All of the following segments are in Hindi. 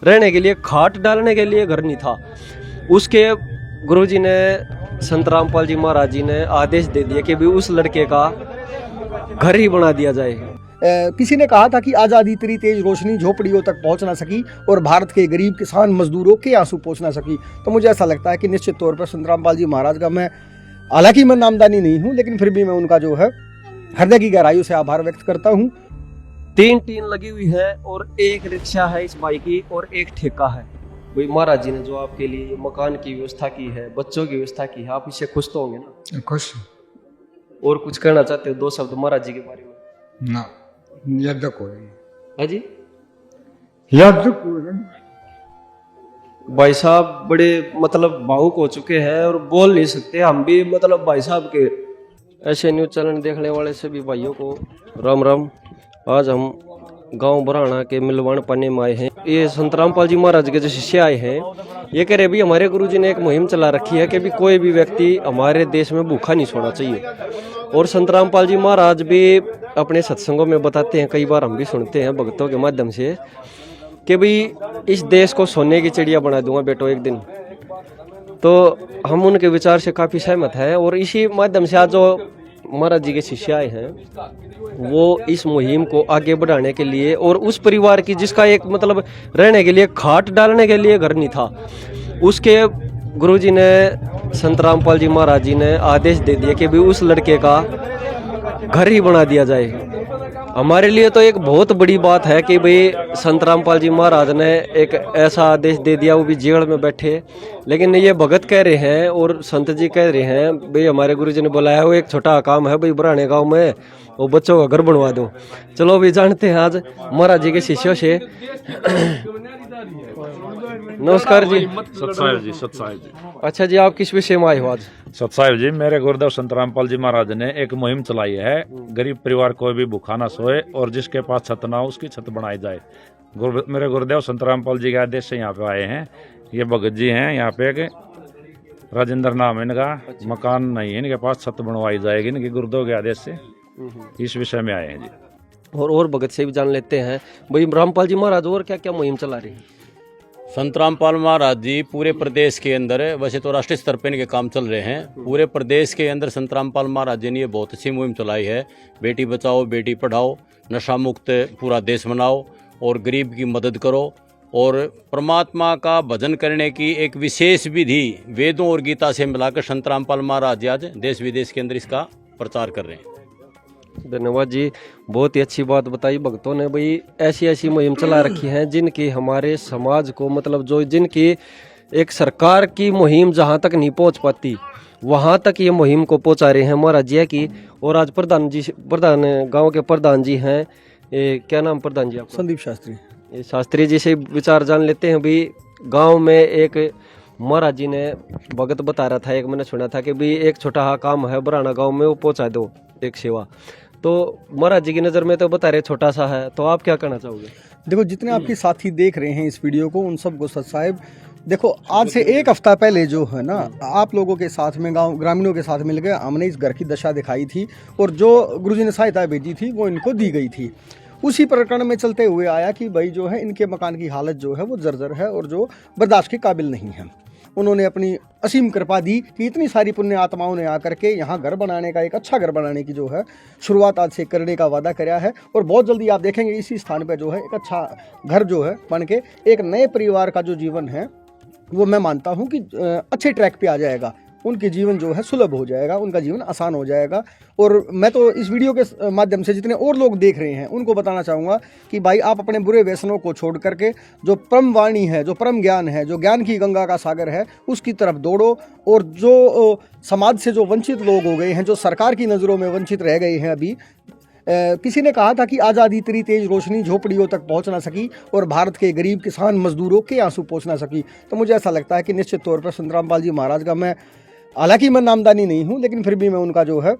रहने के लिए खाट डालने के लिए घर नहीं था। उसके गुरुजी ने संत रामपाल जी महाराज जी ने आदेश दे दिया कि भी उस लड़के का घर ही बना दिया जाए। किसी ने कहा था कि आज़ादी तेरी तेज रोशनी झोपड़ियों तक पहुंच ना सकी और भारत के गरीब किसान मजदूरों के आंसू पहुंच ना सकी। तो मुझे ऐसा लगता है कि निश्चित तौर पर संत रामपाल जी महाराज का मैं, हालांकि मैं नामदानी नहीं हूं, लेकिन फिर भी मैं उनका जो है हृदय की गहराइयों से आभार व्यक्त करता हूं। 3 टीन लगी हुई है और एक रिक्शा है इस भाई की और एक ठेका है। भाई महाराज जी ने जो आपके लिए मकान की व्यवस्था की है, बच्चों की व्यवस्था की है, आप इससे खुश तो होंगे ना? खुश और कुछ कहना चाहते हो 2 शब्द महाराज जी के बारे में? ना याद कोई है जी याद कोई भाई साहब बड़े मतलब भावुक हो चुके हैं और बोल नहीं सकते हम भी, मतलब भाई साहब के। ऐसे न्यूज चैनल देखने वाले सभी भाइयों को राम राम। आज हम गांव बराना के मिलवान पाने में आए हैं। ये संत रामपाल जी महाराज के जो शिष्य आए हैं, ये कह रहे भी हमारे गुरुजी ने एक मुहिम चला रखी है कि भी कोई भी व्यक्ति हमारे देश में भूखा नहीं सोना चाहिए। और संत रामपाल जी महाराज भी अपने सत्संगों में बताते हैं, कई बार हम भी सुनते हैं भक्तों के माध्यम से, कि भाई इस देश को सोने की चिड़िया बना दूंगा बेटो एक दिन। तो हम उनके विचार से काफ़ी सहमत हैं और इसी माध्यम से आज जो महाराज जी के शिष्य आए हैं वो इस मुहिम को आगे बढ़ाने के लिए, और उस परिवार की जिसका एक मतलब रहने के लिए खाट डालने के लिए घर नहीं था, उसके गुरुजी ने संत रामपाल जी महाराज जी ने आदेश दे दिया कि भी उस लड़के का घर ही बना दिया जाए। हमारे लिए तो एक बहुत बड़ी बात है कि भाई संत रामपाल जी महाराज ने एक ऐसा आदेश दे दिया, वो भी जेल में बैठे। लेकिन ये भगत कह रहे हैं और संत जी कह रहे हैं भाई हमारे गुरुजी ने बोला है वो एक छोटा काम है भाई बराने गांव में वो बच्चों का घर बनवा दो। चलो भी जानते हैं आज महाराज जी के शिष्यों से। नमस्कार जी। सतसाहिब जी, सतसाहिब जी। अच्छा जी, आप किस विषय में आए हो आज? सतसाहिब जी, मेरे गुरुदेव संत रामपाल जी महाराज ने एक मुहिम चलाई है, गरीब परिवार कोई भी भूखा ना सोए और जिसके पास छत ना हो उसकी छत बनाई जाए। मेरे गुरुदेव संत रामपाल जी के आदेश से यहाँ पे आए हैं। ये भगत जी हैं, यहाँ पे एक राजेंद्र नाम है इनका। मकान नहीं है इनके पास, छत बनवाई जाएगी इनके गुरुदेव के आदेश से। इस विषय में आए हैं जी। और भगत से भी जान लेते हैं भाई रामपाल जी महाराज और क्या क्या मुहिम चला रहे हैं। संत रामपाल महाराज जी पूरे प्रदेश के अंदर, वैसे तो राष्ट्रीय स्तर पर इनके काम चल रहे हैं, पूरे प्रदेश के अंदर संत रामपाल महाराज जी ने ये बहुत अच्छी मुहिम चलाई है। बेटी बचाओ बेटी पढ़ाओ, नशा मुक्त पूरा देश बनाओ और गरीब की मदद करो। और परमात्मा का भजन करने की एक विशेष विधि वेदों और गीता से मिलाकर संत रामपाल महाराज जी आज देश विदेश के अंदर इसका प्रचार कर रहे हैं। धन्यवाद जी, बहुत ही अच्छी बात बताई भक्तों ने। भाई ऐसी ऐसी मुहिम चला रखी हैं जिनकी हमारे समाज को, मतलब जो जिनकी एक सरकार की मुहिम जहां तक नहीं पहुंच पाती वहां तक ये मुहिम को पहुंचा रहे हैं महाराज जी की। और आज प्रधान गांव के प्रधान जी हैं, क्या नाम प्रधान जी आपका? संदीप शास्त्री। ये शास्त्री जी से विचार जान लेते हैं। भाई गाँव में एक महाराज जी ने भगत बता रहा था, एक मैंने सुना था कि भाई एक छोटा सा काम है बराना गाँव में, वो पहुँचा दो एक सेवा। तो महाराज जी की नज़र में तो बता रहे छोटा सा है, तो आप क्या कहना चाहोगे? देखो, जितने आपके साथी देख रहे हैं इस वीडियो को उन सबको सत साहिब, देखो आज से 1 हफ्ता पहले जो है ना, आप लोगों के साथ में गांव ग्रामीणों के साथ मिलकर हमने इस घर की दशा दिखाई थी और जो गुरुजी ने सहायता भेजी थी वो इनको दी गई थी। उसी प्रकरण में चलते हुए आया कि भाई जो है इनके मकान की हालत जो है वो जर्जर है और जो बर्दाश्त के काबिल नहीं है। उन्होंने अपनी असीम कृपा दी कि इतनी सारी पुण्य आत्माओं ने आकर के यहाँ घर बनाने का, एक अच्छा घर बनाने की जो है शुरुआत आज से करने का वादा कराया है। और बहुत जल्दी आप देखेंगे इसी स्थान पर जो है एक अच्छा घर जो है बन के एक नए परिवार का जो जीवन है वो मैं मानता हूँ कि अच्छे ट्रैक पे आ जाएगा। उनके जीवन जो है सुलभ हो जाएगा, उनका जीवन आसान हो जाएगा। और मैं तो इस वीडियो के माध्यम से जितने और लोग देख रहे हैं उनको बताना चाहूँगा कि भाई आप अपने बुरे व्यसनों को छोड़ करके जो परम वाणी है, जो परम ज्ञान है, जो ज्ञान की गंगा का सागर है, उसकी तरफ दौड़ो। और जो समाज से जो वंचित लोग हो गए हैं, जो सरकार की नज़रों में वंचित रह गए हैं अभी, किसी ने कहा था कि आज़ादी तेरी तेज रोशनी झोपड़ियों तक पहुंच ना सकी और भारत के गरीब किसान मजदूरों के आंसू पहुंच ना सकी। तो मुझे ऐसा लगता है कि निश्चित तौर पर संत रामपाल जी महाराज का मैं, हालांकि मैं नामदानी नहीं हूं, लेकिन फिर भी मैं उनका जो है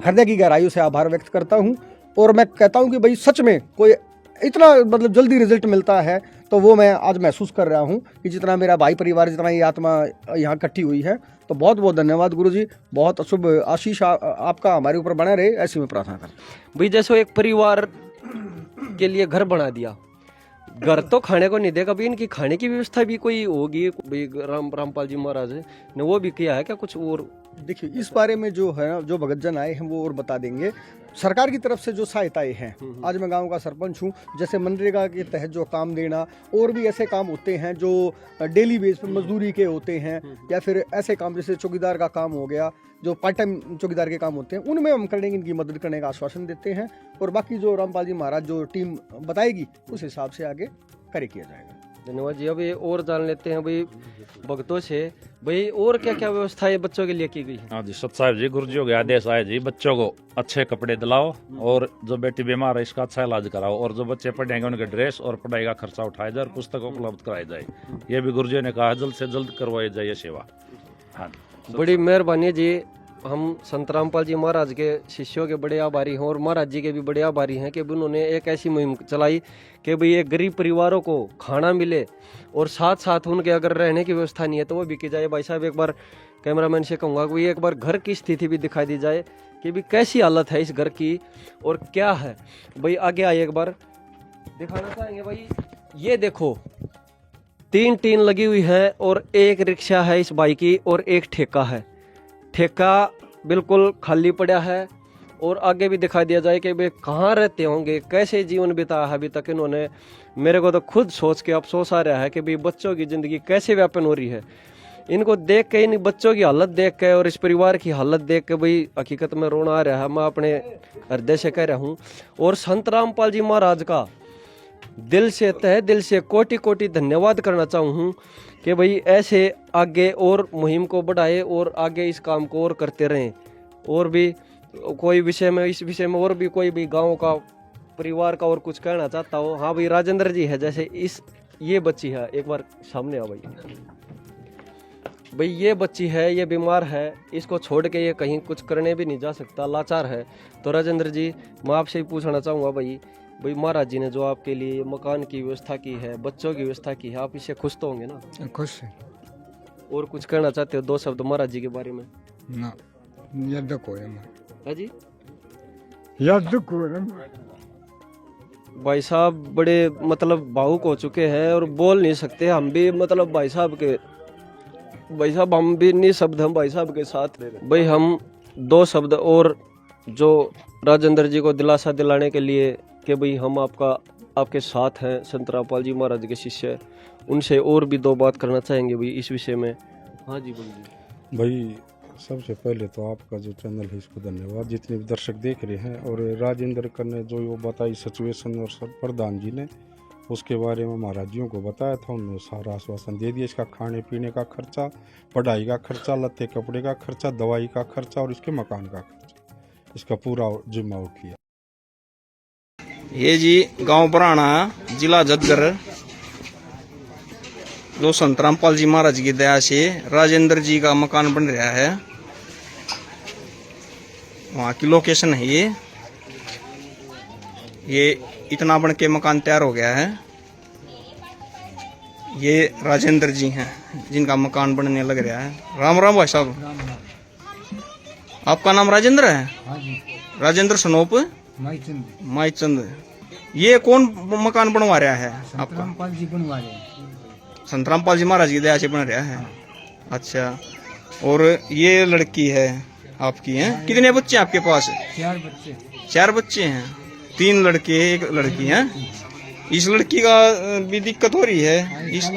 हृदय की गहराइयों से आभार व्यक्त करता हूं। और मैं कहता हूं कि भाई सच में कोई इतना मतलब जल्दी रिजल्ट मिलता है तो वो मैं आज महसूस कर रहा हूं कि जितना मेरा भाई परिवार, जितना ये आत्मा यहाँ इकट्ठी हुई है। तो बहुत बहुत धन्यवाद गुरुजी, बहुत शुभ आशीष आपका हमारे ऊपर बना रहे, ऐसी मैं प्रार्थना करता हूँ। भाई जैसे एक परिवार के लिए घर बना दिया, घर तो खाने को नहीं देगा, अभी इनकी खाने की व्यवस्था भी कोई होगी भाई रामपाल जी महाराज ने वो भी किया है क्या कुछ? और देखिए इस बारे में जो है ना, जो भगतजन आए हैं वो और बता देंगे। सरकार की तरफ से जो सहायताएं हैं, आज मैं गांव का सरपंच हूं, जैसे मनरेगा के तहत जो काम देना, और भी ऐसे काम होते हैं जो डेली बेस पे मजदूरी के होते हैं, या फिर ऐसे काम जैसे चौकीदार का काम हो गया, जो पार्ट टाइम चौकीदार के काम होते हैं, उनमें हम करने की इनकी मदद करने का आश्वासन देते हैं। और बाकी जो रामपाल जी महाराज जो टीम बताएगी उस हिसाब से आगे कार्य किया जाएगा। धन्यवाद जी। अब ये और जान लेते हैं भाई भक्तों से, भाई और क्या क्या व्यवस्थाएं बच्चों के लिए की गई है? हाँ जी, सत साहब जी, गुरु जी के आदेश आए जी, बच्चों को अच्छे कपड़े दिलाओ, और जो बेटी बीमार है इसका अच्छा इलाज कराओ, और जो बच्चे पढ़ेंगे उनके ड्रेस और पढ़ाई का खर्चा उठाया जाए और पुस्तक उपलब्ध कराई जाए। ये भी गुरु जी ने कहा जल्द से जल्द करवाई जाए ये सेवा। हाँ, बड़ी मेहरबानी जी। हम संत रामपाल जी महाराज के शिष्यों के बड़े आभारी हैं, और महाराज जी के भी बड़े आभारी हैं कि उन्होंने एक ऐसी मुहिम चलाई कि भाई ये गरीब परिवारों को खाना मिले, और साथ साथ उनके अगर रहने की व्यवस्था नहीं है तो वो भी की जाए। भाई साहब एक बार कैमरामैन से कहूँगा कि एक बार घर की स्थिति भी दिखाई दी जाए कि भी कैसी हालत है इस घर की और क्या है। भाई आगे आइए, एक बार दिखाना चाहेंगे। भाई ये देखो, 3 टीन लगी हुई है, और एक रिक्शा है इस भाई की, और एक ठेका है। ठेका बिल्कुल खाली पड़ा है, और आगे भी दिखा दिया जाए कि वे कहाँ रहते होंगे, कैसे जीवन बिताया है अभी तक इन्होंने। मेरे को तो खुद सोच के अफसोस आ रहा है कि भाई बच्चों की ज़िंदगी कैसे व्यापन हो रही है। इनको देख के, इन बच्चों की हालत देख के और इस परिवार की हालत देख के भाई हकीकत में रोना आ रहा है। मैं अपने हृदय से कह रहा हूँ, और संत रामपाल जी महाराज का दिल से, तहे दिल से कोटि कोटि धन्यवाद करना चाहूँ कि भाई ऐसे आगे और मुहिम को बढ़ाए, और आगे इस काम को और करते रहें। और भी कोई विषय में, इस विषय में और भी कोई भी गांव का, परिवार का और कुछ कहना चाहता हो? हाँ भाई, राजेंद्र जी है, जैसे ये बच्ची है, एक बार सामने आओ भाई। ये बच्ची है, ये बीमार है, इसको छोड़ के ये कहीं कुछ करने भी नहीं जा सकता, लाचार है। तो राजेंद्र जी, मैं आपसे ही पूछना चाहूँगा भाई महाराज जी ने जो आपके लिए मकान की व्यवस्था की है, बच्चों की व्यवस्था की है, आप इससे खुश तो होंगे ना? खुश है और कुछ कहना चाहते हो 2 शब्द महाराज जी के बारे में? ना, यद्द कोई है जी। यद्द कोई भाई साहब बड़े मतलब भावुक हो चुके हैं और बोल नहीं सकते हम भी, मतलब भाई साहब हम भी निःशब्द हम भाई साहब के साथ। भाई हम 2 शब्द और जो राजेंद्र जी को दिलासा दिलाने के लिए कि भाई हम आपके साथ हैं, संत रामपाल जी महाराज के शिष्य, उनसे और भी 2 बात करना चाहेंगे भाई इस विषय में। हाँ जी बोलिए भाई। सबसे पहले तो आपका जो चैनल है इसको धन्यवाद, जितने भी दर्शक देख रहे हैं। और राजेंद्र कर ने जो वो बताई सिचुएशन, और सब प्रधान जी ने उसके बारे में महाराजियों को बताया था, उन्होंने सारा आश्वासन दे दिया। इसका खाने पीने का खर्चा, पढ़ाई का खर्चा, लत्ते कपड़े का खर्चा, दवाई का खर्चा और इसके मकान का खर्चा, इसका पूरा जिम्मा उठिया। ये जी गांव पुराना, जिला जदगर, जो संत रामपाल जी महाराज की दया से राजेंद्र जी का मकान बन रहा है, वहाँ की लोकेशन है ये इतना बन के मकान तैयार हो गया है। ये राजेंद्र जी हैं जिनका मकान बनने लग रहा है। राम राम भाई साहब, आपका नाम राजेंद्र है? हाँ जी, राजेंद्र सनोप माईचंद। ये कौन मकान बनवा रहा है आपका? रामपाल जी बनवा रहे हैं। संत रामपाल जी महाराज की दया से बन रहा है। अच्छा, और ये लड़की है आपकी, हैं? कितने बच्चे हैं आपके पास? 4 बच्चे। 4 बच्चे हैं, 3 लड़के 1 लड़की है। इस लड़की का भी दिक्कत हो रही है, इसका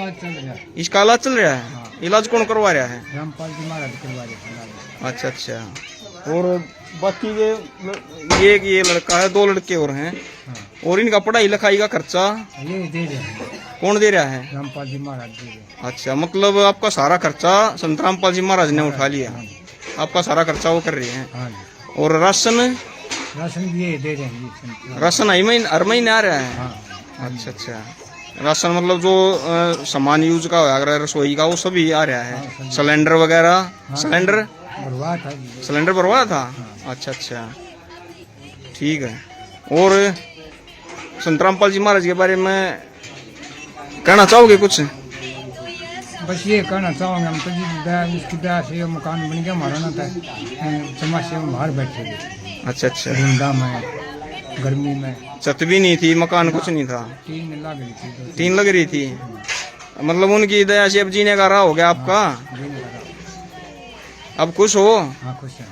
इलाज चल रहा है। इलाज कौन करवा रहा है? रामपाल जी महाराज करवा रहे हैं। अच्छा। और बाकी ये लड़का है, 2 लड़के और हैं। और इनका पढ़ाई लिखाई का खर्चा ये दे रहे हैं। कौन दे रहा है? रामपाल जी महाराज दे रहे हैं। अच्छा, मतलब आपका सारा खर्चा संत रामपाल जी महाराज ने उठा लिया, आपका सारा खर्चा वो कर रहे हैं। हाँ जी। और राशन भी ये दे रहे हैं। राशन हर महीने आ रहा है। हाँ। अच्छा। राशन मतलब जो सामान यूज का अगर रसोई का वो सभी आ रहा है। सिलेंडर वगैरह, सिलेंडर भरवा था। अच्छा, ठीक है। और संत रामपाल जी महाराज के बारे में कहना चाहोगे कुछ? बस ये कहना चाहूँगा, हम तो जी उसकी दया से मकान बन गया हमारा ना था। समाज से हम बाहर बैठे थे। अच्छा। धूमधाम है, गर्मी में छत भी नहीं थी, मकान कुछ नहीं था, टीन लग रही थी तो टीन लग रही थी। मतलब उनकी दया से अब जीने का राह हो गया आपका, अब खुश हो? हाँ खुश है।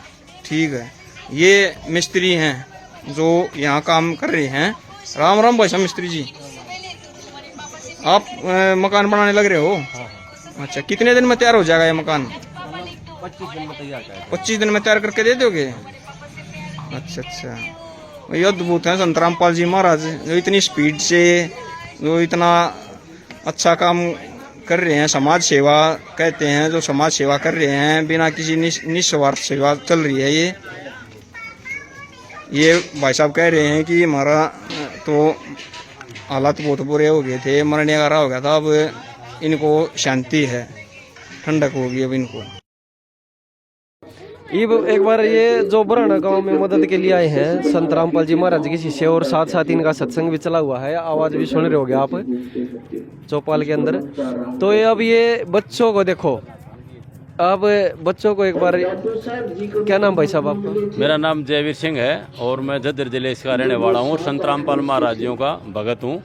ठीक है। ये मिस्त्री हैं जो यहाँ काम कर रहे हैं। राम राम भाई साहब मिस्त्री जी, आप मकान बनाने लग रहे हो? अच्छा, कितने दिन में तैयार हो जाएगा ये मकान? 25 दिन में तैयार करके दे दोगे? अच्छा अच्छा, ये अद्भुत है संत रामपाल जी महाराज, जो इतनी स्पीड से, जो इतना अच्छा काम कर रहे हैं। समाज सेवा कहते हैं, जो समाज सेवा कर रहे हैं बिना किसी निस्वार्थ सेवा चल रही है। ये भाई साहब कह रहे हैं कि हमारा तो हालात बहुत बुरे हो गए थे, मरने का राह हो गया था, अब इनको शांति है, ठंडक होगी अब इनको। एक बार ये जो बराना गांव में मदद के लिए आए हैं संत रामपाल जी महाराज के शिष्य, और साथ साथ इनका सत्संग भी चला हुआ है, आवाज भी सुन रहे होगे आप चौपाल के अंदर। तो ये अब ये बच्चों को देखो, अब बच्चों को एक बार, क्या नाम भाई साहब आपका? मेरा नाम जयवीर सिंह है और मैं झज्जर जिले का रहने वाला हूँ। संत रामपाल महाराज जियों का भगत हूँ।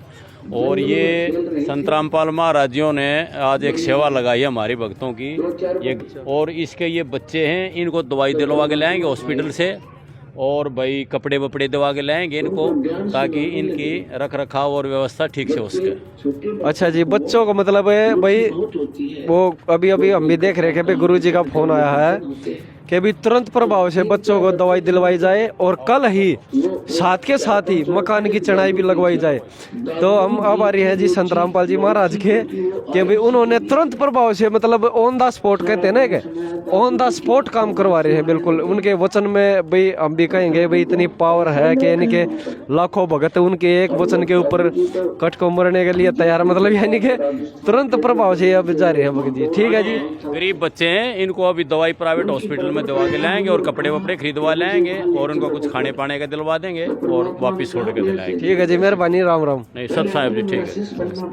और ये संत रामपाल महाराज जियों ने आज एक सेवा लगाई है हमारी भक्तों की। ये और इसके ये बच्चे हैं, इनको दवाई दिलवा के लाएंगे हॉस्पिटल से, और भाई कपड़े वपड़े दिवा के लाएंगे इनको, ताकि इनकी रख रखाव और व्यवस्था ठीक से हो सके। अच्छा जी, बच्चों को मतलब है भाई, वो अभी अभी हम भी देख रहे हैं गुरु जी का फोन आया है कि अभी तुरंत प्रभाव से बच्चों को दवाई दिलवाई जाए, और कल ही साथ के साथ ही मकान की चढ़ाई भी लगवाई जाए। तो हम आभारी हैं जी संत रामपाल जी महाराज के कि भाई उन्होंने तुरंत प्रभाव से, मतलब ऑन द स्पॉट कहते हैं ना, कि ऑन द स्पॉट काम करवा रहे हैं। बिल्कुल उनके वचन में भाई हम भी कहेंगे भाई इतनी पावर है कि इनके लाखों भगत उनके एक वचन के ऊपर कट को मरने के लिए तैयार, मतलब यानी कि तुरंत प्रभाव से अब जा रहे हैं भगत जी। ठीक है जी। गरीब बच्चे हैं, इनको अभी दवाई प्राइवेट हॉस्पिटल में दवा के लाएंगे और कपड़े वपड़े खरीदवा लाएंगे और उनको कुछ खाने पाने का दिलवा देंगे और वापिस छोड़ के दिलाएंगे। ठीक है जी, मेहरबानी, राम राम। नहीं सब साहब जी ठीक है।